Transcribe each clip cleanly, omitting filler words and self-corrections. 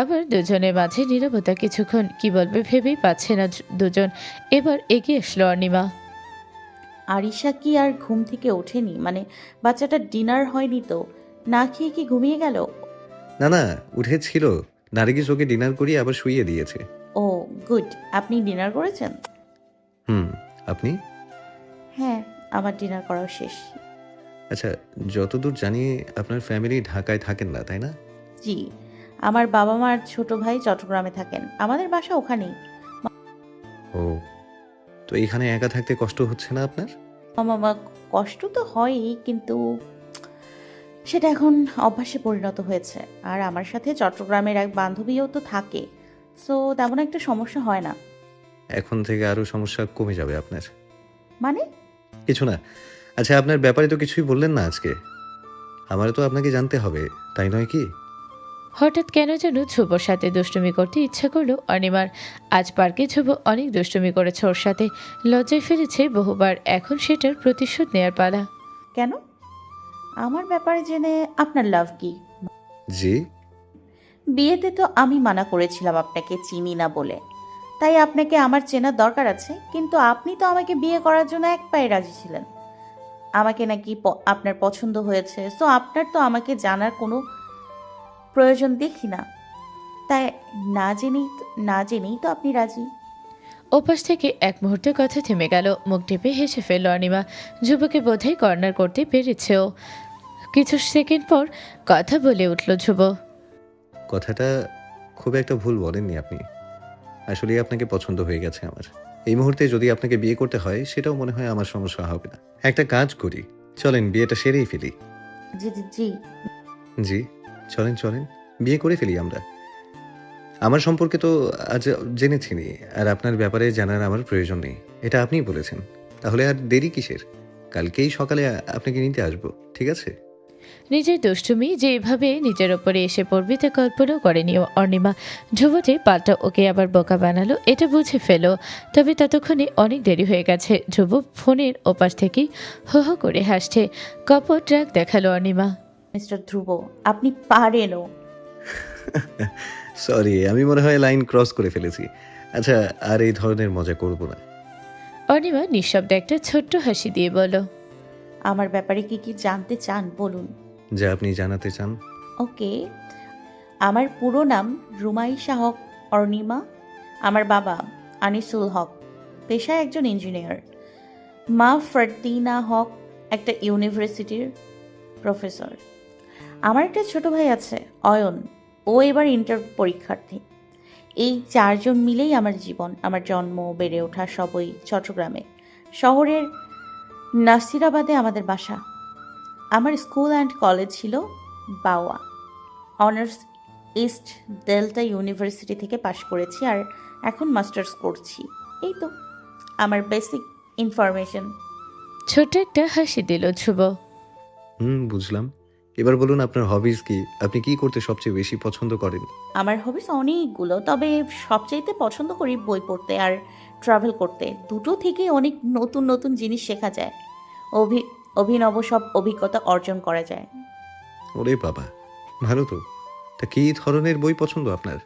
আবার দুজনের মাঝে নীরবতা কিছুক্ষণ, কি বলবে ভেবেই পাচ্ছে না দুজন। এবার এগিয়ে আসলো অর্ণিমা। আরিশা কি আর ঘুম থেকে ওঠেনি? মানে বাচ্চাটা ডিনার হয়নি তো? না খেয়ে কি ঘুমিয়ে গেল? না, না, উঠেছিল। নার্গিস ওকে ডিনার করিয়ে আবার শুইয়ে দিয়েছে। ও, গুড। আপনি ডিনার করেছেন? হুম, আপনি? হ্যাঁ, আমার ডিনার করাও শেষ। আচ্ছা, যতদূর জানি আপনার ফ্যামিলি ঢাকায় থাকেন না, তাই না? জি, আমার বাবা মার ছোট ভাই চট্টগ্রামে থাকেন, আমাদের বাসা ওখানেই। ও, তো এখানে একা থাকতে কষ্ট হচ্ছে না আপনার? মামা কষ্ট তো হয়ই, কিন্তু সেটা এখন অভ্যাসে পরিণত হয়েছে। আর আমার সাথে চট্টগ্রামের এক বান্ধবীও তো থাকে, সো তেমন একটা সমস্যা হয় না। এখন থেকে আরো সমস্যা কমে যাবে আপনার। মানে? কিছু না। আচ্ছা, আপনার ব্যাপারে তো কিছুই বললেন না আজকে। আমারও তো আপনাকে জানতে হবে, তাই নয় কি? হঠাৎ কেন যেন ধ্রুবর সাথে দুষ্টুমি করতে ইচ্ছা করলো অনিমার। আজ পার্কে ধ্রুব অনেক দুষ্টুমি করেছে ওর সাথে, লজ্জায় ফেলেছে বহুবার। এখন সেটার প্রতিশোধ নেয়ার পালা। কেন? আমার ব্যাপারে জেনে আপনার লাভ কি? জি? বিয়েতে তো আমি মানা করেছিলাম আপনাকে চিনি না বলে, তাই আপনাকে আমার চেনার দরকার আছে? কিন্তু আপনি তো আমাকে বিয়ে করার জন্য এক পায়ে রাজি ছিলেন। আমাকে নাকি আপনার পছন্দ হয়েছে, সো আপনার তো আমাকে জানার কোনো প্রয়োজন দেখি না। তাই না জেনেই তো আপনি রাজি। ওপাশ থেকে এক মুহূর্তে কথা থেমে গেল, মুখ টিপে হেসে ফেলল অনিমা। ধ্রুবকে বোধহয় কর্নার করতে পেরেছে ও। কিছু সেকেন্ড পর কথা বলে উঠল ধ্রুব। কথাটা খুব একটা ভুল বলেননি আপনি। আসলেই আপনাকে পছন্দ হয়ে গেছে আমার। এই মুহূর্তে যদি আপনাকে বিয়ে করতে হয়, সেটাও মনে হয় আমার সমস্যা হবে না। একটা কাজ করি, চলেন বিয়েটা সেরেই ফেলি। জি জি জি। জি, চলেন, চলেন। বিয়ে করে ফেলি আমরা। আমার সম্পর্কে তো আজ জেনেছেনই, আর আপনার ব্যাপারে জানার আমার প্রয়োজন নেই। এটা আপনিই বলেছেন। তাহলে আর দেরি কিসের? কালকেই সকালে আপনাকে নিতে আসবো, ঠিক আছে? নিজের দুষ্টুমি যে এভাবে নিজের ওপরে এসে পড়বে তা কল্পনাও করেনি অর্ণিমা। ধ্রুব যে পাল্টা ওকে আবার বোকা বানালো এটা বুঝে ফেলো। তবে ততক্ষণে অনেক দেরি হয়ে গেছে। ধ্রুব ফোনের ওপাশ থেকেই হো হো করে হাসছে। কপট রাগ দেখালো অর্ণিমা। মিস্টার ধ্রুব, আপনি পারেনও। সরি, আমি মনে হয় লাইন ক্রস করে ফেলেছি। আচ্ছা, আর এই ধরনের মজা করব না। অর্ণিমা নিঃশব্দে একটা ছোট্ট হাসি দিয়ে বলল। আমার ব্যাপারে কি কি জানতে চান বলুন। যা আপনি জানাতে চান। ওকে, আমার পুরো নাম রুমাইশা হক অর্ণিমা। আমার বাবা আনিসুল হক, পেশায় একজন ইঞ্জিনিয়ার। মা ফারদিনা হক, একটা ইউনিভার্সিটির প্রফেসর। আমার একটা ছোট ভাই আছে, অয়ন। ও এবার ইন্টার পরীক্ষার্থী। এই চারজন মিলেই আমার জীবন। আমার জন্ম বেড়ে ওঠা সবই চট্টগ্রামে। শহরের নাসিরাবাদে আমাদের বাসা। আমার স্কুল অ্যান্ড কলেজ ছিল বাওয়া। অনার্স ইস্ট ডেল্টা ইউনিভার্সিটি থেকে পাশ করেছি, আর এখন মাস্টার্স করছি। এই তো আমার বেসিক ইনফরমেশন। ছোট্ট একটা হাসি দিল ধ্রুব। বুঝলাম। এবার বলুন আপনার হবিস কি? আপনি কি করতে সবচেয়ে বেশি পছন্দ করেন? আমার হবিস অনেকগুলো, তবে সবচাইতে পছন্দ করি বই পড়তে আর ট্রাভেল করতে। দুটো থেকে অনেক নতুন নতুন জিনিস শেখা যায়। অভি অভিনব সব অভিজ্ঞতা অর্জন করা যায়। ওরে বাবা! ভালো তো। তা কী ধরনের বই পছন্দ আপনার?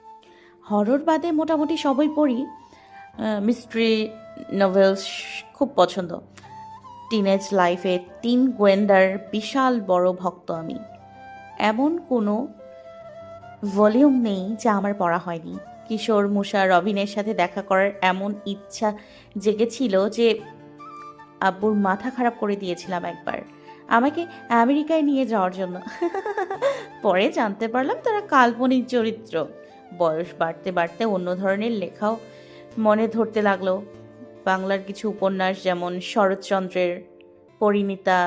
হরর বাদে মোটামুটি সবই পড়ি। মিস্ট্রি নভেলস খুব পছন্দ। টিনেজ লাইফে তিন গোয়েন্দার বিশাল বড় ভক্ত আমি। এমন কোনো ভলিউম নেই যা আমার পড়া হয়নি। কিশোর মুশা রবিনের সাথে দেখা করার এমন ইচ্ছা জেগেছিল যে আব্বুর মাথা খারাপ করে দিয়েছিলাম একবার আমাকে আমেরিকায় নিয়ে যাওয়ার জন্য। পরে জানতে পারলাম তারা কাল্পনিক চরিত্র। বয়স বাড়তে বাড়তে অন্য ধরনের লেখাও মনে ধরতে লাগলো। বাংলার কিছু উপন্যাস, যেমন শরৎচন্দ্রের পরিণীতা,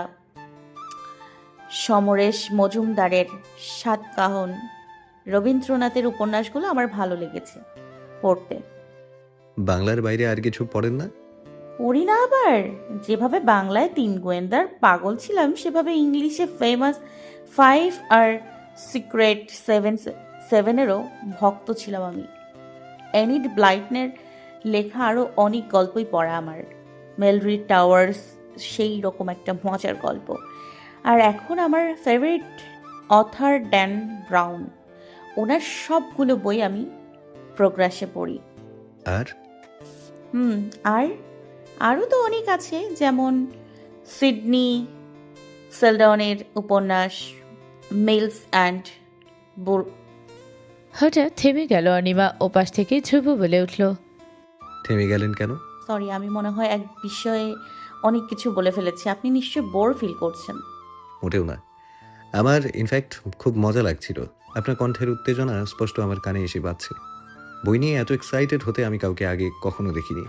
সমরেশ মজুমদারের সাতকাহন, রবীন্দ্রনাথের উপন্যাসগুলো আমার ভালো লেগেছে পড়তে। বাংলার বাইরে আর কিছু পড়েন না? পড়ি না আবার। যেভাবে বাংলায় তিন গোয়েন্দার পাগল ছিলাম, সেভাবে ইংলিশে ফেমাস ফাইভ আর সিক্রেট সেভেনেরও ভক্ত ছিলাম আমি। এনিড ব্লাইটনের লেখা আরও অনেক গল্পই পড়া আমার। মেলরি টাওয়ার্স সেই রকম একটা মজার গল্প। আর এখন আমার ফেভারিট অথার ড্যান ব্রাউন। ওনার সবগুলো বই আমি প্রোগ্রেসে পড়ি। আর হুম। আর আরও তো অনেক আছে, যেমন সিডনি সেলডনের উপন্যাস মিলস অ্যান্ড হঠাৎ থেমে গেল অনিমা। ওপাশ থেকে ধ্রুব বলে উঠল, থেমে গেলেন কেন? সরি, আমি মনে হয় এক বিষয়ে অনেক কিছু বলে ফেলেছি। আপনি নিশ্চয়ই বোর ফিল করছেন। মোটেও না। আমার ইনফ্যাক্ট খুব মজা লাগছিল। আপনার কণ্ঠের উত্তেজনা স্পষ্ট আমার কানে এসে বাজছে। বই নিয়ে এত এক্সাইটেড হতে আমি কাউকে আগে কখনো দেখিনি।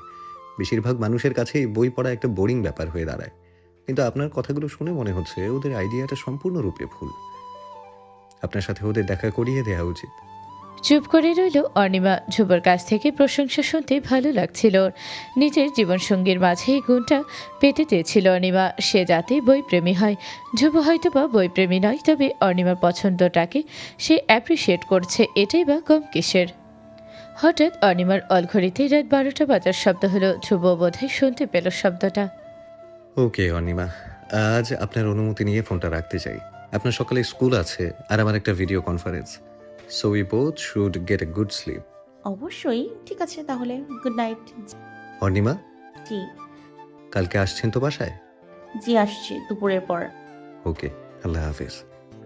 বেশিরভাগ মানুষের কাছেই বই পড়া একটা বোরিং ব্যাপার হয়ে দাঁড়ায়। কিন্তু আপনার কথাগুলো শুনে মনে হচ্ছে ওদের আইডিয়াটা সম্পূর্ণরূপে ভুল। আপনার সাথে ওদের দেখা করিয়ে দেওয়া উচিত। চুপ করে রইল অনিমা। ধ্রুবর কাছ থেকে প্রশংসা শুনতে ভালো লাগছিল ওর। নিজের জীবনসঙ্গীর মাঝে এই গুণটা পেতে চেয়েছিল অনিমা, সে যাতে বইপ্রেমী হয়। ধ্রুব হয়তোবা বইপ্রেমী নয়, তবে অনিমার পছন্দটাকে সে অ্যাপ্রিসিয়েট করছে, এটাই বা কম কিসের। হঠাৎ অনিমার অলঘড়িতে রাত 12টা বাজার শব্দ হলো। ধ্রুব বোধহয় শুনতে পেল শব্দটা। ওকে অনিমা, আজ আপনার অনুমতি নিয়ে ফোনটা রাখতে চাই। আপনার সকালে স্কুল আছে আর আমার একটা video conference. So we both should get a good sleep. অবশ্যই, ঠিক আছে তাহলে, গুড নাইট। অনিমা, জি। কালকে আসছেন তো বাসায়? জি, আসছি দুপুরের পর। ওকে, আল্লাহ হাফেজ।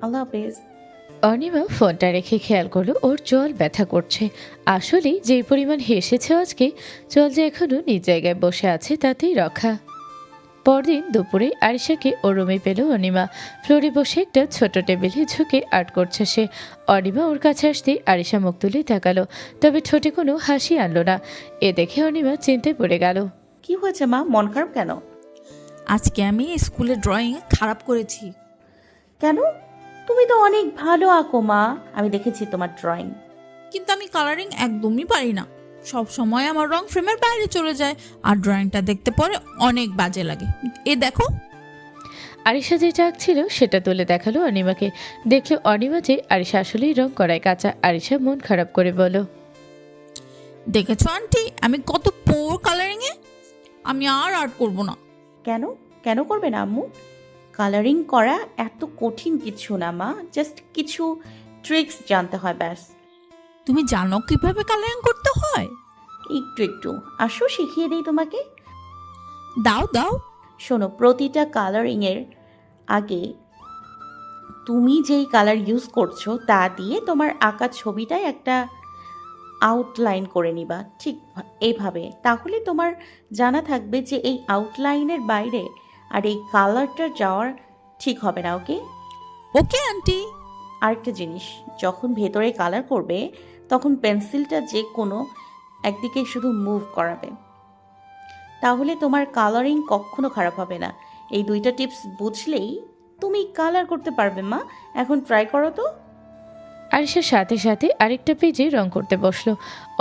আল্লাহ হাফেজ। অনিমা ফোনটা রেখে খেয়াল করলো ওর চোয়াল ব্যথা করছে। আসলে যেই পরিমাণ হেসেছে আজকে, চোয়াল যে এখনো নিজ জায়গায় বসে আছে তাতেই রক্ষা। পরদিন দুপুরে আরিশাকে ওর রুমে পেল অনিমা। ফ্লোরে বসে একটা ছোট টেবিলে ঝুঁকে আর্ট করছে সে। অনিমা ওর কাছে আসতেই আরিশা মুখ তুলে তাকালো, তবে ঠোঁটে কোনো হাসি আনলো না। এ দেখে অনিমা চিন্তায় পড়ে গেল। কি হয়েছে মা, মন খারাপ কেন? আজকে আমি স্কুলে ড্রয়িং খারাপ করেছি। কেন? তুমি তো অনেক ভালো আঁকো মা, আমি দেখেছি তোমার ড্রয়িং। কিন্তু আমি কালারিং একদমই পারি না। সব সময় আমার রং ফ্রেমের বাইরে চলে যায় আর ড্রয়িংটা দেখতে পরে অনেক বাজে লাগে। এ দেখো। আরিশা যেটা আঁকছিল সেটা তুলে দেখালো অনিমাকে। দেখলো অনিমা যে আরিশা আসলেই রং করায় কাঁচা। আরিশা মন খারাপ করে বলল, দেখেছো আন্টি, আমি কত পোর কালারিং এ। আমি আর আর্ট করব না। কেন? কেন করবে না আম্মু? কালারিং করা এত কঠিন কিছু না মা, জাস্ট কিছু ট্রিক্স জানতে হয় ব্যাস। তুমি জানো কিভাবে কালারিং করতে হয়? একটু একটু, আসো শিখিয়ে দিই তোমাকে। দাও দাও। শোনো, প্রতিটা কালারিংয়ের আগে তুমি যেই কালার ইউজ করছো তা দিয়ে তোমার আঁকা ছবিটায় একটা আউটলাইন করে নিবা, ঠিক এইভাবে। তাহলে তোমার জানা থাকবে যে এই আউটলাইনের বাইরে আর এই কালারটা যাওয়ার ঠিক হবে না। ওকে? Okay aunty. আরেকটা জিনিস, যখন ভেতরে কালার করবে তখন পেন্সিলটা যে কোনো একদিকে শুধু মুভ করাবে, তাহলে তোমার কালারিং কখনো খারাপ হবে না। এই দুইটা টিপস বুঝলেই তুমি কালার করতে পারবে মা। এখন ট্রাই করো তো। আরিশার সাথে সাথে আরেকটা পেজে রং করতে বসলো।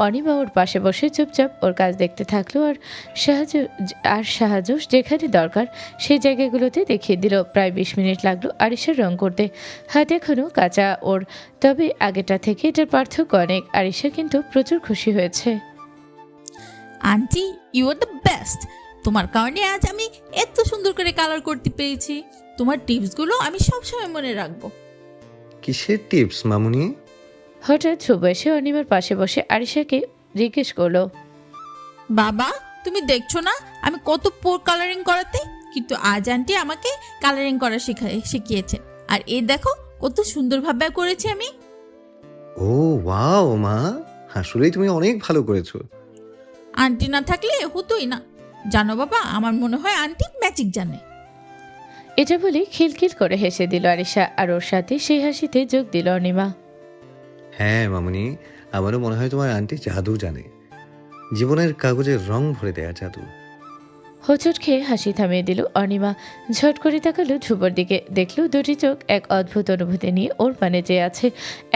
অনিমা ওর পাশে বসে চুপচাপ ওর কাজ দেখতে থাকলো আর সাহায্য যেখানে দরকার সেই জায়গাগুলোতে দেখিয়ে দিল। প্রায় 20 মিনিট লাগলো আরিশার রং করতে। হাত এখনও কাঁচা ওর, তবে আগেটা থেকে এটার পার্থক্য অনেক। আরিশা কিন্তু প্রচুর খুশি হয়েছে। Aunty, you are the best. তোমার কারণে আজ আমি এত সুন্দর করে কালার করতে পেরেছি। তোমার টিপসগুলো আমি সবসময় মনে রাখবো। কিসের টিপস মামুনি? হঠাৎ ধ্রুব এসে অনিমার পাশে বসে আরিশাকে জিজ্ঞেস করলো, বাবা, তুমি দেখছো না আমি কত পোর কালারিং করাতে? কিন্তু আজ আন্টি আমাকে কালারিং করা শিখিয়েছে। আর এই দেখো কত সুন্দরভাবে করেছি আমি। ও ওয়াও মা, আসলেই তুমি অনেক ভালো করেছো। আন্টি না থাকলে হতোই না। জানো বাবা, আমার মনে হয় আন্টি ম্যাজিক জানে। এটা বলে খিলখিল করে হেসে দিল আরিশা, আর ওর সাথে সেই হাসিতে যোগ দিল অনিমা। হ্যাঁ মামুনি, আমারও মনে হয় তোমার আন্টি জাদু জানে, জীবনের কাগজের রং ভরে দেয়া জাদু। হোঁচট খেয়ে হাসি থামিয়ে দিল অনিমা। ঝট করে তাকালো ধ্রুবর দিকে, দেখলো দুটি চোখ এক অদ্ভুত অনুভূতি নিয়ে ওর পানে চেয়ে আছে।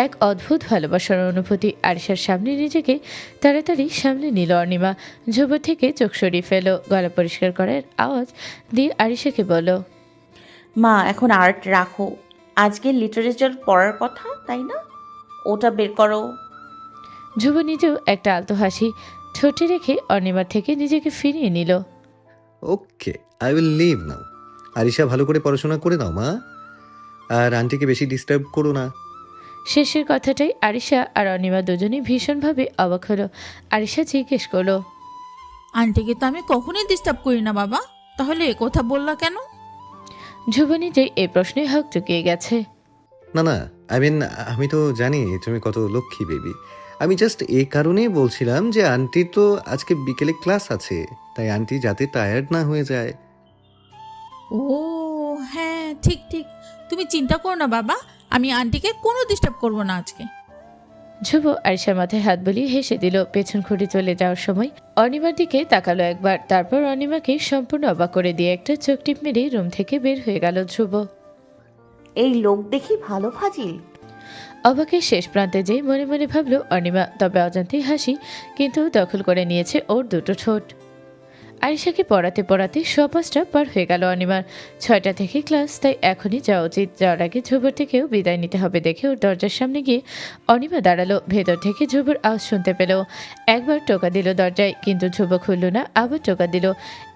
এক অদ্ভুত ভালোবাসার অনুভূতি। আরিশার সামনে নিজেকে তাড়াতাড়ি সামলে নিল অনিমা। ধ্রুবর থেকে চোখ সরিয়ে ফেলো। গলা পরিষ্কার করার আওয়াজ দিয়ে আরিশাকে বলল, মা, এখন আর্ট রাখো, আজকে লিটারেচার পড়ার কথা তাই না? ওটা বের করো। ধ্রুব নিজেও একটা আলতো হাসি ঠোঁটে রেখে অনিমার থেকে নিজেকে ফিরিয়ে নিল। ওকে, আই উইল লিভ নাও। আরিশা, ভালো করে পড়াশোনা করে নাও মা, আর আন্টিকে বেশি ডিস্টার্ব করো না। শেষের কথাটাই আরিশা আর অনিমা দুজনেই ভীষণভাবে অবাক হলো। আরিশা জিজ্ঞেস করলো, আন্টিকে তো আমি কখনোই ডিস্টার্ব করি না বাবা, তাহলে এ কথা বললা কেন? ধ্রুব নিজেই এই প্রশ্নে হক চুকিয়ে গেছে। না না, আই মিন আমি তো জানি তুমি কত লক্ষ্মী বেবি। আমি জাস্ট এই কারণেই বলছিলাম যে আন্টি তো আজকে বিকেলে ক্লাস আছে, তাই আন্টি যাতে টায়ার্ড না হয়ে যায়। ও হ্যাঁ, ঠিক ঠিক, তুমি চিন্তা করো না বাবা, আমি আন্টিকে কোনো ডিস্টার্ব করবো না আজকে। ধ্রুব আরিশার মাথায় হাত বুলিয়ে হেসে দিল। পেছন ঘুরে চলে যাওয়ার সময় অনিমার দিকে তাকালো একবার, তারপর অনিমাকে সম্পূর্ণ অবাক করে দিয়ে একটা চোখ টিপ মেরে রুম থেকে বের হয়ে গেল ধ্রুব। এই লোক দেখি ভালো ফাজিল। অবাকের শেষ প্রান্তে যেই মনে মনে ভাবলো অনিমা, তবে অজান্তেই হাসি কিন্তু দখল করে নিয়েছে ওর দুটো ঠোঁট। আরিশাকে পড়াতে পড়াতে 5:30 পার হয়ে গেল অনিমার। 6টা থেকে ক্লাস, তাই এখনই যাওয়া উচিত। যাওয়ার আগে ধ্রুবর থেকেও বিদায় নিতে হবে দেখে ওর দরজার সামনে গিয়ে অনিমা দাঁড়ালো। ভেতর থেকে ধ্রুবর আওয়াজ শুনতে পেল। একবার টোকা দিল দরজায়, কিন্তু ধ্রুব খুলল না। আবার টোকা দিল,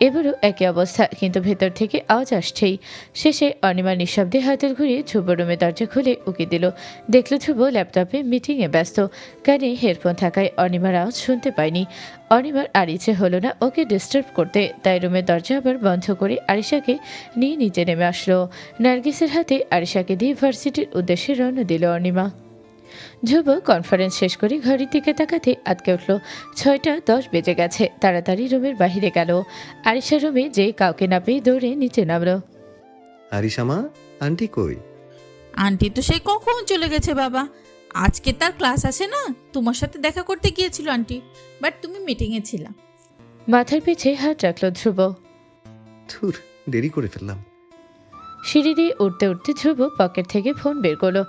এবারও একই অবস্থা, কিন্তু ভেতর থেকে আওয়াজ আসছেই। শেষে অনিমা নিঃশব্দে হাতের ঘুরিয়ে ধ্রুব রুমে দরজা খুলে উকি দিল। দেখল ধ্রুব ল্যাপটপে মিটিংয়ে ব্যস্ত। কানে হেডফোন থাকায় অনিমার আওয়াজ শুনতে পায়নি। অনিমার আর ইচ্ছে হলো না ওকে ডিস্টার্ব করতে, তাই রুমের দরজা আবার বন্ধ করে আরিশাকে নিয়ে নিচে নেমে আসলো। নার্গিসের হাতে আরিশাকে দিয়ে ভার্সিটির উদ্দেশ্যে রওনা দিল অনিমা। ধ্রুব কনফারেন্স শেষ করে ঘড়ির দিকে তাকাতে আটকে উঠল। 6:10 বেজে গেছে। তাড়াতাড়ি রুমের বাহিরে গেল। আরিশা রুমে যে কাউকে না পেয়ে দৌড়ে নিচে নামলো। আরিশা মা, আন্টি কই? আন্টি তো সেই কখন চলে গেছে বাবা, আজকে তার ক্লাস আছে না, তোমার সাথে দেখা করতে গিয়েছিল আন্টি, বাট তুমি মিটিংয়ে ছিলা। মাথার পিছে হাত রাখল ধ্রুব। ধুর, দেরি করে ফেললাম। সিঁড়ি দিয়ে উঠতে উঠতে ধ্রুব পকেট থেকে ফোন বের করলো।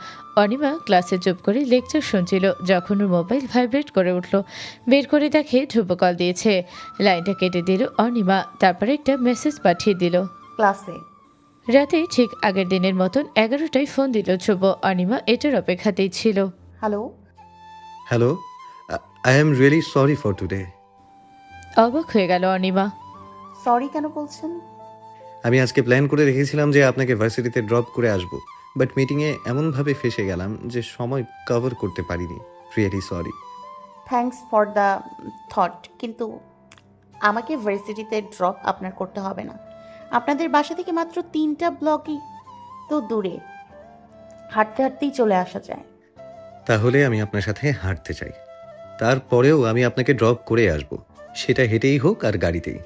অনিমা ক্লাসে চুপ করে লেকচার শুনছিল, যখন ওর মোবাইল ভাইব্রেট করে উঠল। বের করে দেখে ধ্রুব কল দিয়েছে। লাইনটা কেটে দিল অনিমা, তারপরে একটা মেসেজ পাঠিয়ে দিল। ক্লাসে। রাতে ঠিক আগের দিনের মতন 11টায় ফোন দিল ধ্রুব। অনিমা এটার অপেক্ষাতেই ছিল। Hello. Hello, I am really sorry for today. অবাক হয়ে গেল অনিমা। সরি কেন বলছেন? আমি আজকে প্ল্যান করে রেখেছিলাম যে আপনাকে ভার্সিটিতে ড্রপ করে আসব, বাট মিটিংয়ে এমনভাবে ফেসে গেলাম যে সময় কভার করতে পারিনি। Really sorry. Thanks for the thought, কিন্তু আমাকে ভার্সিটিতে ড্রপ আপনার করতে হবে না। আপনাদের বাসা থেকে মাত্র 3টা ব্লকই তো দূরে, হাঁটতে হাঁটতেই চলে আসা যায়। তাহলে আমি আপনার সাথে হাঁটতে চাই, তারপরেও আমি আপনাকে ড্রপ করে আসব, সেটা হেঁটেই হোক আর গাড়িতেই।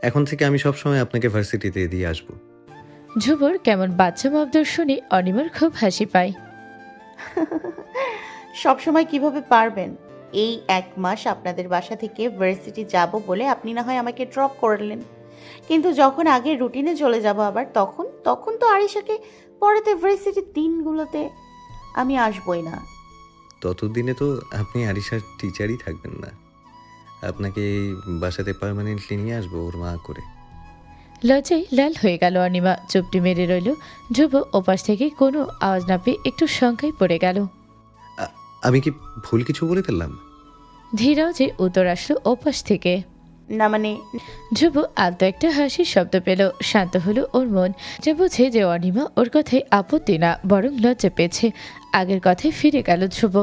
এখন থেকে আমি সবসময় আপনাকে ভার্সিটিতে দিয়ে আসবো। ধ্রুবর কেমন বাচ্চা মবদর শুনে অনিমার খুব হাসি পায়। সবসময় কিভাবে পারবেন? এই 1 মাস আপনাদের বাসা থেকে ভার্সিটি যাব বলে আপনি না হয় আমাকে ড্রপ করলেন, কিন্তু যখন আগের রুটিনে চলে যাব আবার তখন তো আরিশাকে পড়াতে ভার্সিটির দিনগুলোতে আমি আসবই না। ততদিনে তো আপনি আরিশার টিচারই থাকবেন না, আপনাকে এই বাসাতে পার্মানেন্টলি নিয়ে আসবো ওর মা করে। লজ্জায় লাল হয়ে গেল অনিমা, চুপটি মেরে রইল। ধ্রুব ওপাশ থেকে কোনো আওয়াজ না পেয়ে একটু শঙ্কায় পড়ে গেল। আমি কি ভুল কিছু বলে ফেললাম? ধীরাও যে উত্তর আসলো ওপাশ থেকে। না মানে, ধ্রুব আলতো একটা হাসির শব্দ পেল। শান্ত হলো ওর মন, যা বুঝে যে অনিমা ওর কথায় আপত্তি না বরং লজ্জা পেয়েছে। আগের কথায় ফিরে গেল ধ্রুব।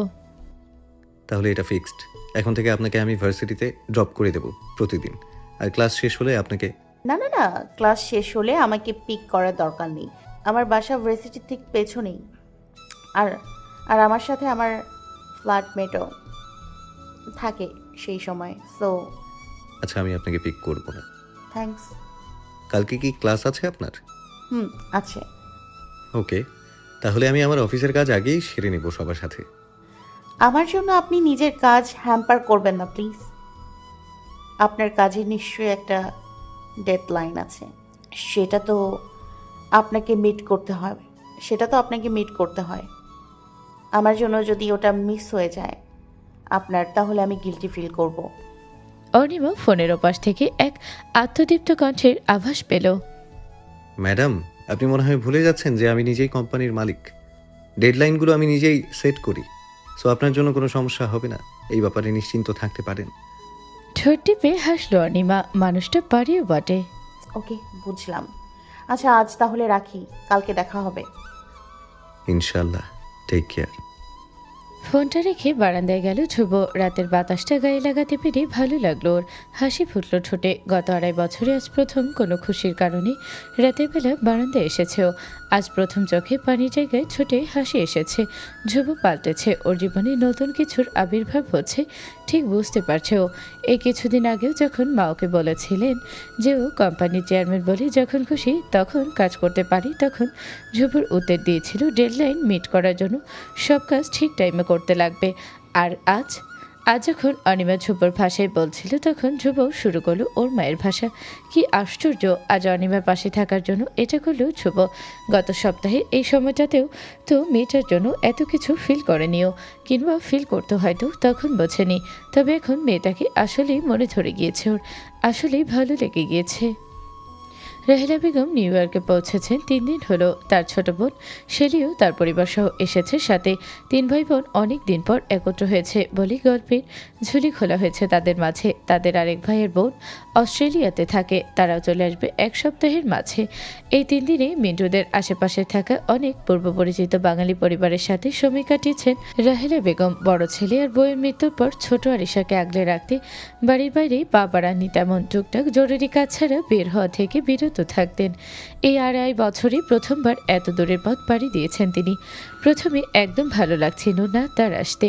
তাহলে এটা ফিক্সড, এখন থেকে আপনাকে আমি ভার্সিটিতে ড্রপ করে দেব প্রতিদিন, আর ক্লাস শেষ হলে আপনাকে। না না না, ক্লাস শেষ হলে আমাকে পিক করার দরকার নেই। আমার বাসা ভার্সিটির ঠিক পেছনেই। আর আর আমার সাথে আমার ফ্ল্যাটমেটও থাকে সেই সময়, সো আচ্ছা, আমি আপনাকে পিক করব না। থ্যাঙ্কস। কালকে কি ক্লাস আছে আপনার? আছে। ওকে, তাহলে আমি আমার অফিসের কাজ আগেই সেরে নেব সবার সাথে। আমার জন্য আপনি নিজের কাজ হ্যাম্পার করবেন না প্লিজ। আপনার কাজের নিশ্চয়ই একটা ডেডলাইন আছে, সেটা তো আপনাকে মিট করতে হয়। আমার জন্য যদি ওটা মিস হয়ে যায় আপনার, তাহলে আমি গিল্টি ফিল করব। অনিমা ফোনের ওপাশ থেকে এক আত্মদীপ্ত কণ্ঠের আভাস পেল। ম্যাডাম, আপনি মনে হয় ভুলে যাচ্ছেন যে আমি নিজেই কোম্পানির মালিক, ডেডলাইনগুলো আমি নিজেই সেট করি, সো আপনার জন্য কোনো সমস্যা হবে না, এই ব্যাপারে নিশ্চিন্ত থাকতে পারেন। ঠোঁট টিপে হাসলো অনিমা, মানুষটা পারেও বটে। ওকে, বুঝলাম। আচ্ছা, আজ তাহলে রাখি, কালকে দেখা হবে। ইনশাল্লাহ, টেক কেয়ার। ফোনটা রেখে বারান্দায় গেল ধ্রুব। রাতের বাতাসটা গায়ে লাগাতে পেরে ভালো লাগলো ওর। হাসি ফুটল ঠোঁটে। গত 2.5 বছরে আজ প্রথম কোনো খুশির কারণে রাতের বেলা বারান্দায় এসেছে ও। আজ প্রথম চোখে পানির জায়গায় ছুটে হাসি এসেছে। ধ্রুব পাল্টেছে, ওর জীবনে নতুন কিছুর আবির্ভাব হচ্ছে, ঠিক বুঝতে পারছে ও। এই কিছুদিন আগেও যখন মা ওকে বলেছিলেন যে ও কোম্পানির চেয়ারম্যান বলে যখন খুশি তখন কাজ করতে পারি, তখন ধ্রুবর উত্তর দিয়েছিল ডেডলাইন মিট করার জন্য সব কাজ ঠিক টাইমে করতে লাগবে। আর আজ যখন অনিমা ধ্রুবর ভাষায় বলছিল তখন ধ্রুব শুরু করলো ওর মায়ের ভাষা। কি আশ্চর্য, আজ অনিমার পাশে থাকার জন্য এটা করলো ধ্রুব। গত সপ্তাহে এই সময়টাতেও তো মেয়েটার জন্য এত কিছু ফিল করেনিও, কিংবা ফিল করতে হয়তো তখন বোঝেনি। তবে এখন মেয়েটাকে আসলেই মনে ধরে গিয়েছে ওর, আসলেই ভালো লেগে গিয়েছে। রাহেলা বেগম নিউ ইয়র্কে পৌঁছেছেন 3 দিন হলো। তার ছোট বোন শেলিও তার পরিবার সহ এসেছে সাথে। 3 ভাই বোন অনেক দিন পর একত্র হয়েছে বলেই গল্পের ঝুলি খোলা হয়েছে তাদের মাঝে। তাদের আরেক ভাইয়ের বোন অস্ট্রেলিয়াতে থাকে, তারাও চলে আসবে 1 সপ্তাহের মাঝে। এই 3 দিনে মিন্টুদের আশেপাশে থাকা অনেক পূর্ব পরিচিত বাঙালি পরিবারের সাথে সময় কাটিয়েছেন রাহেলা বেগম। বড় ছেলে আর বউয়ের মৃত্যুর পর ছোট আরিশাকে আগলে রাখতে বাড়ির বাইরে পা বাড়াননি তেমন। টুকটাক জরুরি কাজ ছাড়া বের হওয়া থেকে বিরত থাকতেন। এই 2.5 বছরে প্রথমবার এত দূরের পথ পাড়ি দিয়েছেন তিনি। প্রথমে একদম ভালো লাগছিল না তার আসতে,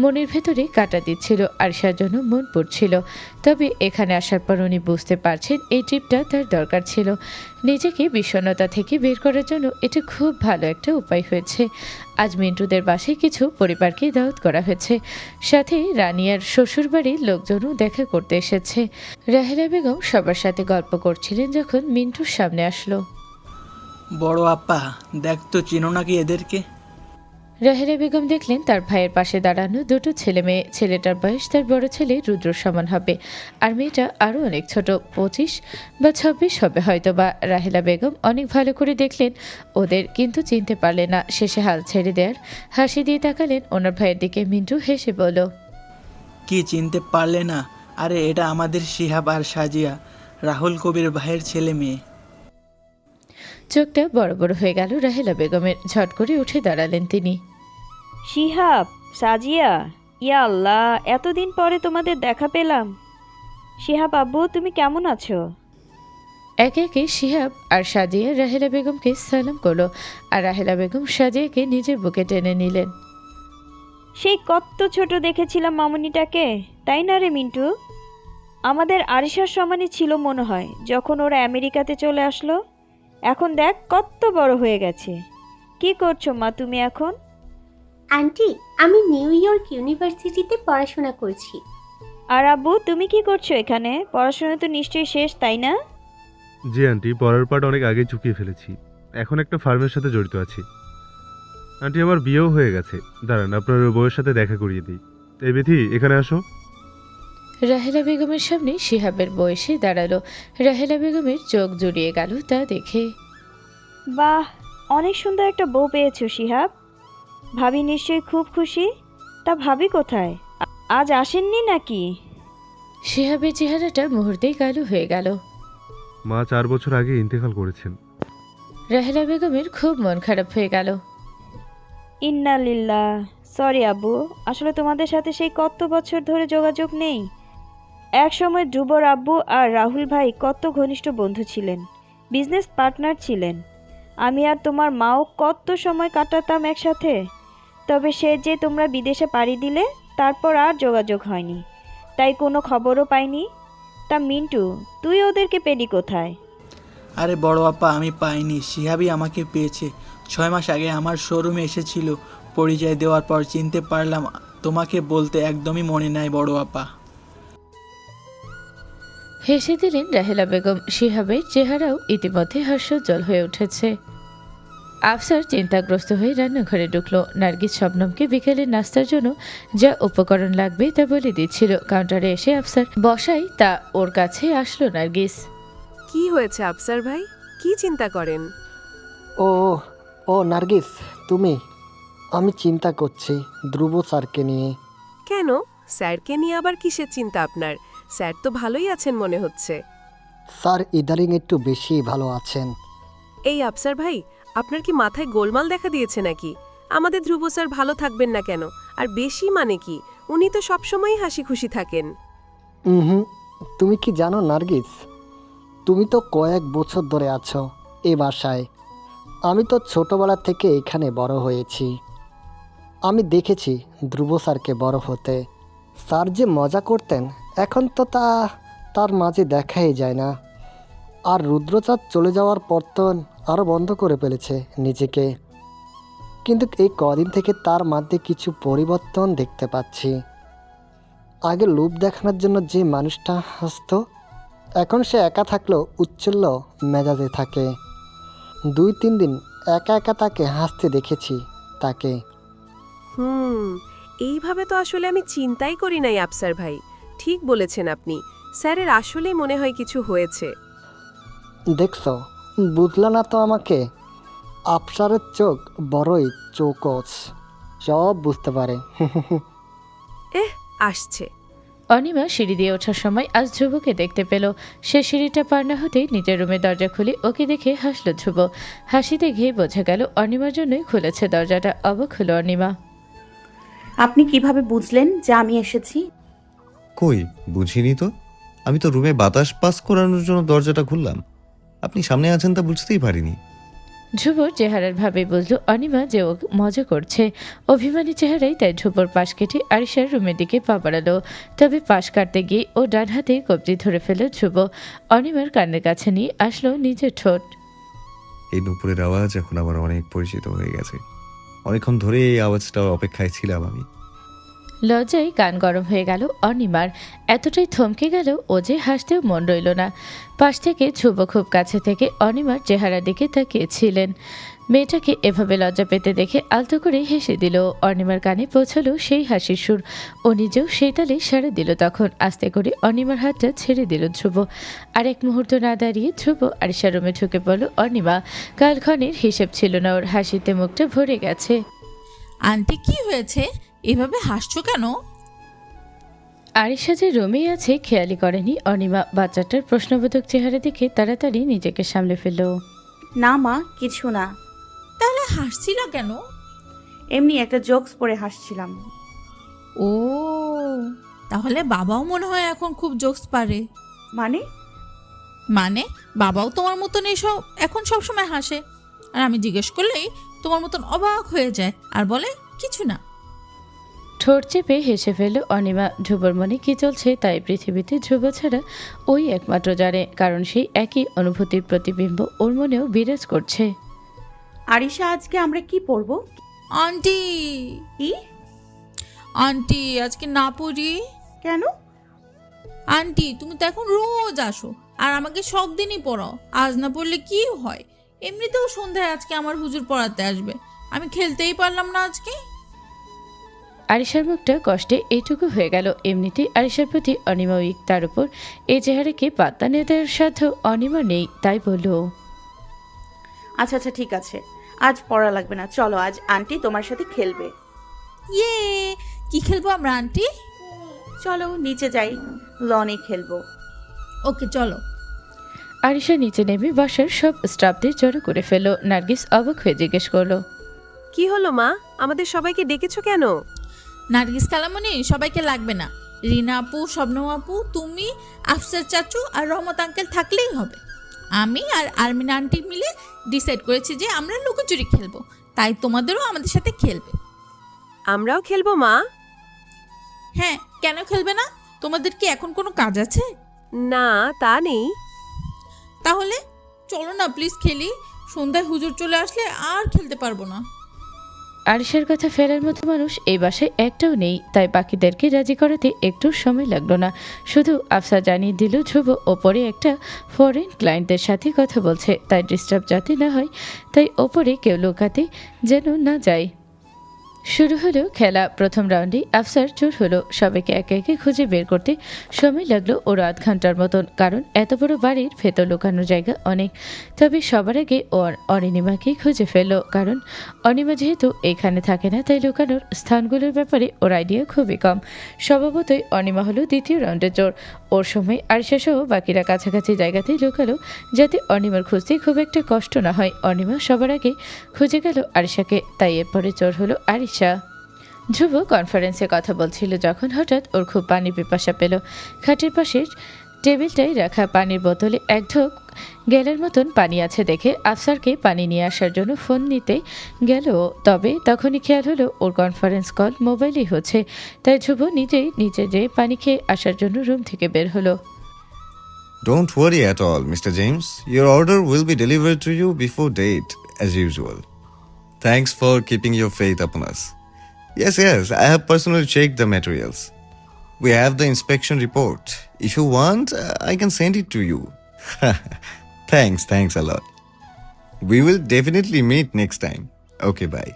মনের ভেতরে কাটা দিচ্ছিল, আরিশার জন্য মন পড়ছিল। তবে এখানে আসার পর উনি বুঝতে পারছেন এই ট্রিপটা তার দরকার ছিল। নিজেকে বিষণ্ণতা থেকে বের করার জন্য এটা খুব ভালো একটা উপায় হয়েছে। আজ মিন্টুদের বাসায় কিছু পরিবারকে দাওয়াত করা হয়েছে, সাথে রানিয়ার শ্বশুরবাড়ির লোকজনও দেখা করতে এসেছে। রাহেলা বেগম সবার সাথে গল্প করছিলেন যখন মিন্টুর সামনে আসলো। বড় আপা, দেখ তো চিনো নাকি এদেরকে? রাহেলা বেগম দেখলেন তার ভাইয়ের পাশে দাঁড়ানো দুটো ছেলে মেয়ে। ছেলেটার বয়স তার বড় ছেলে রুদ্র সমান হবে, আর মেয়েটা আরও অনেক ছোট, 25 বা 26 হবে হয়তো বা। রাহেলা বেগম অনেক ভালো করে দেখলেন ওদের, কিন্তু চিনতে পারলেন না। শেষে হাল ছেড়ে দেয়ার হাসি দিয়ে তাকালেন ওনার ভাইয়ের দিকে। মিন্টু হেসে বলল, কি চিনতে পারলে না? আরে এটা আমাদের শিহাব আর সাজিয়া, রাহুল কবির ভাইয়ের ছেলে মেয়ে। চোখটা বড় বড় হয়ে গেল রাহেলা বেগমের। ঝট করে উঠে দাঁড়ালেন তিনি। শিহাব, সাজিয়া, ইয়া আল্লাহ, এতদিন পরে তোমাদের দেখা পেলাম। শিহাব আব্বু, তুমি কেমন আছো? একে একে শিহাব আর সাজিয়া রাহেলা বেগমকে সালাম করলো, আর রাহেলা বেগম সাজিয়াকে নিজের বুকে টেনে নিলেন। সেই কত ছোট দেখেছিলাম মামুনিটাকে, তাই না রে মিন্টু? আমাদের আরিশার সমানই ছিল মনে হয় যখন ওরা আমেরিকাতে চলে আসলো। এখন দেখ কত বড় হয়ে গেছে। কি করছো মা তুমি এখন? আন্টি, আমি নিউ ইয়র্ক ইউনিভার্সিটিতে পড়াশোনা করছি। আর আব্বু, তুমি কি করছো এখানে? পড়াশোনা তো নিশ্চয়ই শেষ, তাই না? জি আন্টি, পড়ার পাট অনেক আগে চুকিয়ে ফেলেছি। এখন একটা ফার্মের সাথে জড়িত আছি। আন্টি, আমার বিয়েও হয়ে গেছে। দাঁড়ান, আপনার বউয়ের সাথে দেখা করিয়ে দিই। এই বিথি, এখানে আসো। রাহেলা বেগমের সামনে শিহাবের বয়সে দাঁড়ালো। রাহেলা বেগমের চোখ জুড়িয়ে গেল তা দেখে। বাহ, অনেক সুন্দর একটা বউ পেয়েছো শিহাব। ভাবি নিশ্চয়ই খুব খুশি। তা ভাবি কোথায়? আজ আসেননি নাকি? শিহাবের চেহারাটা মুহূর্তেই কালো হয়ে গেল। মা 4 বছর আগে ইন্তেকাল করেছেন। রাহেলা বেগমের খুব মন খারাপ হয়ে গেল। ইন্না লিল্লাহ। সরি আব্বু, আসলে তোমাদের সাথে সেই কত বছর ধরে যোগাযোগ নেই। এক সময় ধ্রুবর আব্বু আর রাহুল ভাই কত ঘনিষ্ঠ বন্ধু ছিলেন, বিজনেস পার্টনার ছিলেন। আমি আর তোমার মাও কত সময় কাটাতাম একসাথে। তবে সে যে তোমরা বিদেশে পাড়ি দিলে, তারপর আর যোগাযোগ হয়নি, তাই কোনো খবরও পাইনি। তা মিন্টু, তুই ওদেরকে পেলি কোথায়? আরে বড় আপা, আমি পাইনি, শিহাবই আমাকে পেয়েছে। 6 মাস আগে আমার শোরুমে এসেছিল। পরিচয় দেওয়ার পর চিনতে পারলাম। তোমাকে বলতে একদমই মনে নাই বড় আপা। হেসে দিলেন রাহেলা বেগম। শিহাবের চেহারাও ইতিমধ্যে হাস্যোজ্জ্বল হয়ে উঠেছে। আফসার চিন্তাগ্রস্ত হয়ে রান্নাঘরে ঢুকলো। নার্গিস শবনমকে বিকেলে নাস্তার জন্য যা উপকরণ লাগবে তা বলে দিচ্ছিল। কাউন্টারে এসে আফসার বসাই তা ওর কাছে আসলো নার্গিস। কি হয়েছে আফসার ভাই, কি চিন্তা করেন? ও ও নার্গিস, তুমি? আমি চিন্তা করছি ধ্রুব স্যারকে নিয়ে। কেন? স্যারকে নিয়ে আবার কিসের চিন্তা আপনার? স্যার তো ভালোই আছেন মনে হচ্ছে। স্যার ইদারিং একটু বেশি ভালো আছেন। এই আফসার ভাই, আপনার কি মাথায় গোলমাল দেখা দিয়েছে নাকি? আমাদের ধ্রুব স্যার ভালো থাকবেন না কেন? আর বেশি মানে কি, উনি তো সবসময়ই হাসি খুশি থাকেন। হুম, তুমি কি জানো নার্গিস, তুমি তো কয়েক বছর ধরে আছো এই বাসায়। আমি তো ছোটবেলা থেকে এখানে বড় হয়েছি। আমি দেখেছি ধ্রুব স্যারকে বড় হতে। স্যার যে মজা করতেন এখন তো তার মাঝে দেখাই যায় না। আর রুদ্রচাঁদ চলে যাওয়ার পর তো আরও বন্ধ করে ফেলেছে নিজেকে। কিন্তু এই কদিন থেকে তার মধ্যে কিছু পরিবর্তন দেখতে পাচ্ছি। আগে লোভ দেখানোর জন্য যে মানুষটা হাসতো, এখন সে একা থাকলেও উচ্ছল্য মেজাজে থাকে। 2-3 দিন একা একা তাকে হাসতে দেখেছি তাকে। এইভাবে তো আসলে আমি চিন্তাই করি নাই আফসার ভাই। ঠিক বলেছেন আপনি, স্যারের আসলেই মনে হয় কিছু হয়েছে। দেখছো, বুঝলা না তো আমাকে? আফসারের চোখ বড়ই চৌকস, সব বুঝতে পারে। আসছে। অনিমা সিঁড়ি দিয়ে ওঠার সময় আজ ধ্রুবকে দেখতে পেল। সে সিঁড়িটা পার না হতেই নিজের রুমে দরজা খুলে ওকে দেখে হাসল ধ্রুব। হাসি দেখেই বোঝা গেল অনিমার জন্যই খুলেছে দরজাটা। অবাক হলো অনিমা। আপনি কিভাবে বুঝলেন যে আমি এসেছি? কই, বুঝিনি তো। আমি তো রুমে বাতাস পাস করানোর জন্য দরজাটা খুললাম। আপনি সামনে আছেন তা বুঝতেই পারিনি। ধ্রুবর চেহারার ভাবে বুঝল অনিমা যে ও মজা করছে। অভিমানী চেহারাই তাই ধ্রুবর পাশ কেটে আরিশার রুমের দিকে পা বাড়ালো। তবে পাশ কাটতে গিয়ে ও ডান হাতে কবজি ধরে ফেলল ধ্রুব। অনিমার কানের কাছে নিয়ে আসলো নিজের ঠোঁট। এই নুপুরের আওয়াজ এখন আমার অনেক পরিচিত হয়ে গেছে। অনেকক্ষণ ধরে এই আওয়াজটার অপেক্ষায় ছিলাম আমি। লজ্জায় কান গরম হয়ে গেল অনিমার। এতটাই থমকে গেল ও যে হাসতেও মন রইল না। পাশ থেকে ধ্রুব খুব কাছে থেকে অনিমার চেহারার দিকে তাকিয়েছিলেন। মেয়েটাকে এভাবে লজ্জা পেতে দেখে আলতো করে হেসে দিল। অনিমার কানে পৌঁছালো সেই হাসির সুর। ও নিজেও সেই তালে সাড়া দিল। তখন আস্তে করে অনিমার হাতটা ছেড়ে দিল ধ্রুব। আর এক মুহূর্ত না দাঁড়িয়ে ধ্রুব আরিশার রুমে ঢুকে পড়ল অনিমা। কালক্ষণের হিসেব ছিল না ওর, হাসিতে মুখটা ভরে গেছে। আন্টি কি হয়েছে, এভাবে হাসছো কেন? আরিশা যে রুমেই আছে খেয়ালি করেনি অনিমা। বাচ্চাটার প্রশ্নবোধক চেহারা দেখে তাড়াতাড়ি নিজেকে সামলে ফেলল। না মা, কিছু না। তাহলে হাসছিল কেন? এমনি একটা জোকস পড়ে হাসছিলাম। ও, তাহলে বাবাও মনে হয় এখন খুব জোকস পারে। মানে বাবাও তোমার মতন এসব এখন সবসময় হাসে, আর আমি জিজ্ঞেস করলেই তোমার মতন অবাক হয়ে যায় আর বলে কিছু না। ঠোঁট চেপে হেসে ফেলল অনিমা। ধ্রুবর মনে কি চলছে তাই পৃথিবীতে ধ্রুব ছাড়া ওই একমাত্র জানে, কারণ সেই একই অনুভূতির প্রতিবিম্ব ওর মনেও বিরাজ করছে। আরিশা, আজকে আমরা কি পড়বো? আন্টি কি? আন্টি আজকে না পড়ি কেন? আন্টি তুমি তো এখন রোজ আসো আর আমাকে সব দিনই পড়াও, আজ না পড়লে কি হয়? এমনিতেও সন্ধ্যায় আজকে আমার হুজুর পড়াতে আসবে, আমি খেলতেই পারলাম না আজকে। আরিশার মুখটা কষ্টে এইটুকু হয়ে গেল। এমনিতেই আরিশার প্রতি অনিমা উইক, তার উপর এই চেহারাকে পাত্তা নিয়ে দেওয়ার সাধ্য অনিমা নেই, তাই বলল। আচ্ছা আচ্ছা ঠিক আছে, আজ পড়া লাগবে না। চলো, আজ আন্টি তোমার সাথে খেলবে। ইয়ে, কি খেলবো আমরা আন্টি? চলো নিচে যাই, লনে খেলবো। ওকে চলো। আরিশা নিচে নেমে বাসার সব স্টাফদের জড়ো করে ফেলল। নার্গিস অবাক হয়ে জিজ্ঞেস করলো, কি হলো মা, আমাদের সবাইকে ডেকেছো কেন? নার্গিস কালামণি সবাইকে লাগবে না, রিনা আপু, শবনম আপু, তুমি, আফসার চাচু আর রহমত আঙ্কেল থাকলেই হবে। আমি আর আরমিনা আন্টি মিলে ডিসাইড করেছি যে আমরা লুকোচুরি খেলবো, তাই তোমাদেরও আমাদের সাথে খেলবে। আমরাও খেলবো মা? হ্যাঁ, কেন খেলবে না? তোমাদের কি এখন কোনো কাজ আছে? না, তা নেই। তাহলে চলো না প্লিজ খেলি, সন্ধ্যায় হুজুর চলে আসলে আর খেলতে পারবো না। আরিশার কথা ফেরার মতো মানুষ এই বাসায় একটাও নেই, তাই বাকিদেরকে রাজি করাতে একটু সময় লাগলো না। শুধু আফসা জানিয়ে দিল ধ্রুব ওপরে একটা ফরেন ক্লায়েন্টদের সাথে কথা বলছে, তাই ডিস্টার্ব যাতে না হয়, তাই ওপরে কেউ লুকাতে যেন না যায়। শুরু হলো খেলা। প্রথম রাউন্ডে আফসার চোর হলো। সবাইকে একে একে খুঁজে বের করতে সময় লাগলো ওর আধ ঘন্টার মতন, কারণ এত বড় বাড়ির ভেতর লুকানোর জায়গা অনেক। তবে সবার আগে ও অনিমাকেই খুঁজে ফেললো, কারণ অনিমা যেহেতু এখানে থাকে না, তাই লুকানোর স্থানগুলোর ব্যাপারে ওর আইডিয়া খুবই কম। স্বভাবতই অনিমা হলো দ্বিতীয় রাউন্ডের চোর। ওর সময় আরিশা সহ বাকিরা কাছাকাছি জায়গাতেই লুকালো, যাতে অনিমার খুঁজতে খুব একটা কষ্ট না হয়। অনিমা সবার আগে খুঁজে গেল আরিশাকে, তাই এরপরে চোর হলো আরিশা। ধ্রুব কনফারেন্সে কথা বলছিল যখন হঠাৎ ওর খুব পানির পিপাসা পেল। খাটের পাশের টেবিলটায় রাখা পানির বোতলে এক ঢোক গেলের মতন পানি আছে দেখে আফসারকে পানি নিয়ে আসার জন্য ফোন নিতে গেল। তবে তখনই খেয়াল হলো ওর কনফারেন্স কল মোবাইলেই হচ্ছে, তাই ধ্রুব নিজেই নিচে যেয়ে পানি খেয়ে আসার জন্য রুম থেকে বের হলো। Don't worry at all, Mr. James. Your order will be delivered to you before date, as usual. Thanks for keeping your faith upon us. Yes, I have personally checked the materials. We have the inspection report. If you want, I can send it to you. Thanks a lot. We will definitely meet next time. Okay, bye.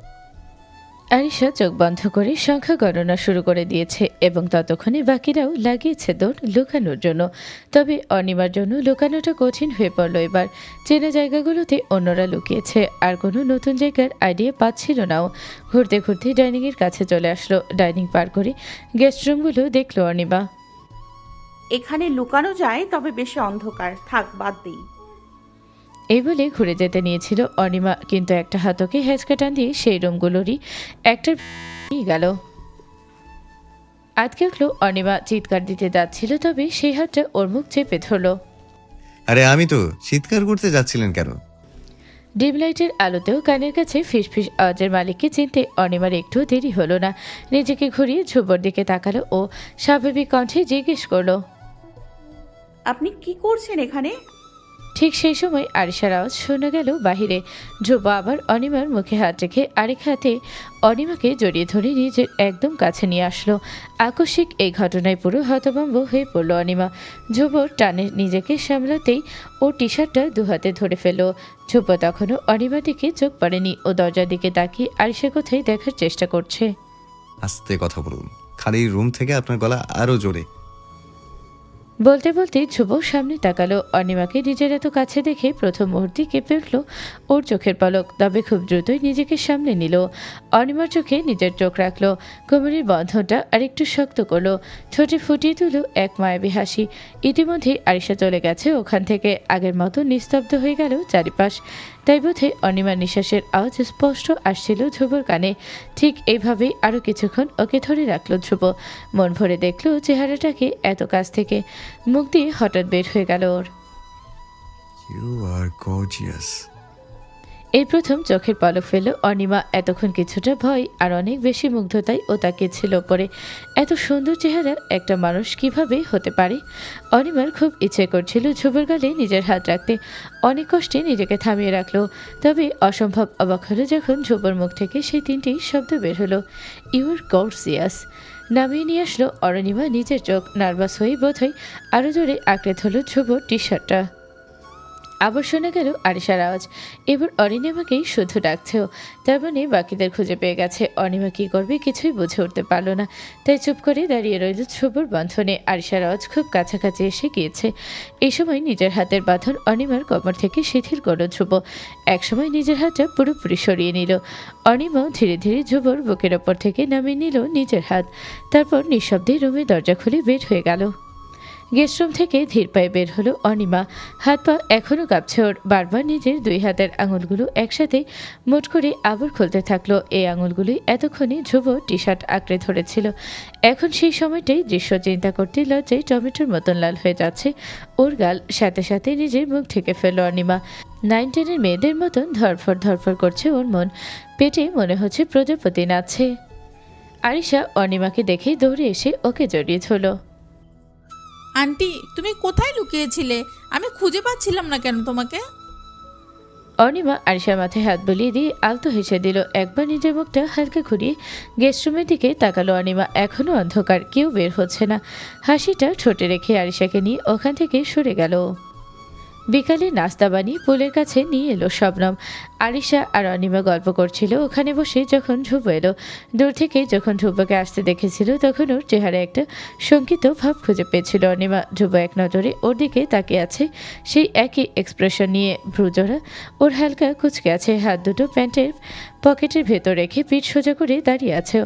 Arisha চোখ বন্ধ করে সংখ্যা গণনা শুরু করে দিয়েছে এবং ততক্ষণে বাকিরাও লাগিয়েছে দৌড় লুকানোর জন্য। তবে অনিমার জন্য লুকানোটা কঠিন হয়ে পড়ল এবার। চেনা জায়গাগুলোতে অন্যরা লুকিয়েছে, আর কোনো নতুন জায়গার আইডিয়া পাচ্ছিল নাও। ঘুরতে ঘুরতে ডাইনিংয়ের কাছে চলে আসলো। ডাইনিং পার করে গেস্ট রুমগুলো দেখলো অনিমা। এখানে লুকানো যায়, তবে বেশি অন্ধকার, থাক বাদ দিই। এই বলে ঘুরে যেতে নিয়েছিল অনিমা, কিন্তু একটা হাতকে হ্যাচকা টান দিয়ে সেই রুমগুলোরই একটার নিয়ে গেল। আটকে উঠলো অনিমা, চিৎকার দিতে যাচ্ছিল, তবে সেই হাতটা ওর মুখ চেপে ধরলো। আরে আমি তো চিৎকার করতে যাচ্ছিলেন কেন? ডিম লাইটের আলোতেও কানের কাছে ফিসফিস আওয়াজের মালিককে চিনতে অনিমার একটু দেরি হলো না। নিজেকে ঘুরিয়ে ধ্রুবর দিকে তাকালো ও স্বাভাবিক কণ্ঠে জিজ্ঞেস করলো, আপনি কি করছেন এখানে? ঠিক সেই সময় আরিশার আওয়াজ শোনা গেল বাহিরে। ধ্রুব আবার অনিমার মুখে হাত রেখে আরেক হাতে অনিমাকে জড়িয়ে ধরে নিজের একদম কাছে নিয়ে আসলো। আকস্মিক এই ঘটনায় পুরো হতভম্ব হয়ে পড়ল অনিমা। ধ্রুবর টানে নিজেকে সামলাতেই ও টি শার্টটা দুহাতে ধরে ফেলল। ধ্রুব তখনও অনিমার দিকে চোখ পড়েনি, ও দরজার দিকে তাকিয়ে আরিশা কোথায় দেখার চেষ্টা করছে। আস্তে কথা বলুন, খালি রুম থেকে আপনার গলা আরো জোরে। বলতে বলতে ধ্রুব সামনে তাকালো। অনিমাকে নিজের এত কাছে দেখে প্রথম মুহূর্তে কেঁপে উঠল ওর চোখের পলক, তবে খুব দ্রুতই নিজেকে সামলে নিল। অনিমার চোখে নিজের চোখ রাখলো, কোমরের বন্ধনটা আরেকটু শক্ত করলো, ঠোঁটে ফুটিয়ে তুলো এক মায়াবী হাসি। ইতিমধ্যেই আরিশা চলে গেছে ওখান থেকে। আগের মতো নিস্তব্ধ হয়ে গেল চারিপাশ। তাই বোধে অনিমার নিঃশ্বাসের আওয়াজ স্পষ্ট আসছিল ধ্রুবর কানে। ঠিক এইভাবেই আরও কিছুক্ষণ ওকে ধরে রাখলো ধ্রুব। মন ভরে দেখলো চেহারাটাকে এত কাছ থেকে। মুখ দিয়ে হঠাৎ বের হয়ে গেল ওর, You are gorgeous. এই প্রথম চোখের পলক ফেলল অনিমা। এতক্ষণ কিছুটা ভয় আর অনেক বেশি মুগ্ধতায় ও তাকিয়েছিল পরে। এত সুন্দর চেহারার একটা মানুষ কিভাবে হতে পারে? অনিমার খুব ইচ্ছে করছিল ধ্রুবর গালে নিজের হাত রাখতে। অনেক কষ্টে নিজেকে থামিয়ে রাখলো। তবে অসম্ভব অবাক হলো যখন ধ্রুবর মুখ থেকে সেই তিনটি শব্দ বের হলো, ইউ আর গর্জিয়াস। নামিয়ে নিয়ে আসলো অনিমা নিজের চোখ। নার্ভাস হয়ে বোধহয় আরও জোরে আঁকড়ে ধরল ধ্রুবর টি শার্টটা। আবার শোনা গেল আরিশার আওয়াজ। এবার অনিমাকেই শুধু ডাকছেও, তার মানে বাকিদের খুঁজে পেয়ে গেছে। অনিমা কী করবে কিছুই বুঝে উঠতে পারল না, তাই চুপ করে দাঁড়িয়ে রইল ধ্রুবর বন্ধনে। আরিশার আওয়াজ খুব কাছাকাছি এসে গিয়েছে। এই সময় নিজের হাতের বাঁধন অনিমার কোমর থেকে শিথিল করল ধ্রুব। একসময় নিজের হাতটা পুরোপুরি সরিয়ে নিল। অনিমাও ধীরে ধীরে ধ্রুবর বুকের ওপর থেকে নামিয়ে নিল নিজের হাত। তারপর নিঃশব্দে রুমের দরজা খুলে বের হয়ে গেল। গেস্টরুম থেকে ধীর পায়ে বের হলো অনিমা। হাত পা এখনও কাঁপছে ওর। বারবার নিজের দুই হাতের আঙুলগুলো একসাথে মুঠ করে আবার খুলতে থাকলো। এই আঙুলগুলোই এতক্ষণে ধ্রুব টি শার্ট আঁকড়ে ধরেছিল। এখন সেই সময়টাই দৃশ্য চিন্তা করতে লজ্জায় টমেটোর মতন লাল হয়ে যাচ্ছে ওর গাল। সাথে সাথে নিজের মুখ ঢেকে ফেলল অনিমা। 9-10-এর মেয়েদের মতন ধরফর ধরফর করছে ওর মন। পেটে মনে হচ্ছে প্রজাপতি নাচছে। আরিশা অনিমাকে দেখে দৌড়ে এসে ওকে জড়িয়ে ধরল। আন্টি তুমি কোথায় লুকিয়েছিলে? আমি খুঁজে পাচ্ছিলাম না কেন তোমাকে। অনিমা আরিশার মাথায় হাত বুলিয়ে দিয়ে আলতো হেসে দিল। একবার নিজের মুখটা হালকা ঘুরিয়ে গেস্টরুমের দিকে তাকালো অনিমা। এখনও অন্ধকার, কেউ বের হচ্ছে না। হাসিটা ঠোঁটে রেখে আরিশাকে নিয়ে ওখান থেকে সরে গেল। বিকালে নাস্তা বানিয়ে পুলের কাছে নিয়ে এলো শবনম। আরিশা আর অনিমা গল্প করছিল ওখানে বসে। যখন ধ্রুব এলো, দূর থেকে যখন ধ্রুবকে আসতে দেখেছিল তখন ওর চেহারায় একটা শঙ্কিত ভাব খুঁজে পেয়েছিল অনিমা। ধ্রুব এক নজরে ওর দিকে তাকিয়ে আছে, সেই একই এক্সপ্রেশন নিয়ে, ভ্রুজোড়া ওর হালকা কুচকে আছে, হাত দুটো প্যান্টের পকেটের ভেতর রেখে পিঠ সোজা করে দাঁড়িয়ে আছে।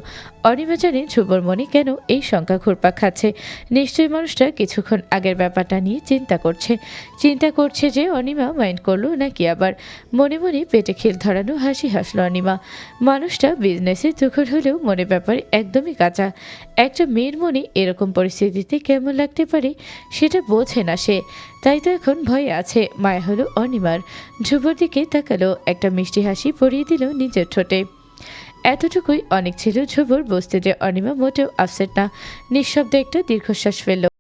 অনিমা জানে ধ্রুবর মনে কেন এই শঙ্কা ঘুরপাক খাচ্ছে। নিশ্চয়ই মানুষটা কিছুক্ষণ আগের ব্যাপারটা নিয়ে চিন্তা করছে যে অনিমা মাইন্ড করলো নাকি আবার মনে মনে পেটে খিল ধরানো হাসি হাসলো অনিমা। মানুষটা বিজনেসে তুখর হলেও মনে ব্যাপারে একদমই কাঁচা। একটা মেয়ের মনে এরকম পরিস্থিতিতে কেমন লাগতে পারে সেটা বোঝে না সে, তাই তো এখন ভয়ে আছে। মায়া হলো অনিমার, ধ্রুবর দিকে তাকালো, একটা মিষ্টি হাসি পরিয়ে দিল নিজের ঠোঁটে। এতটুকুই অনেক ছিল ধ্রুবর বুঝতে যে অনিমা মোটেও আপসেট না। নিঃশব্দে একটা দীর্ঘশ্বাস ফেলল।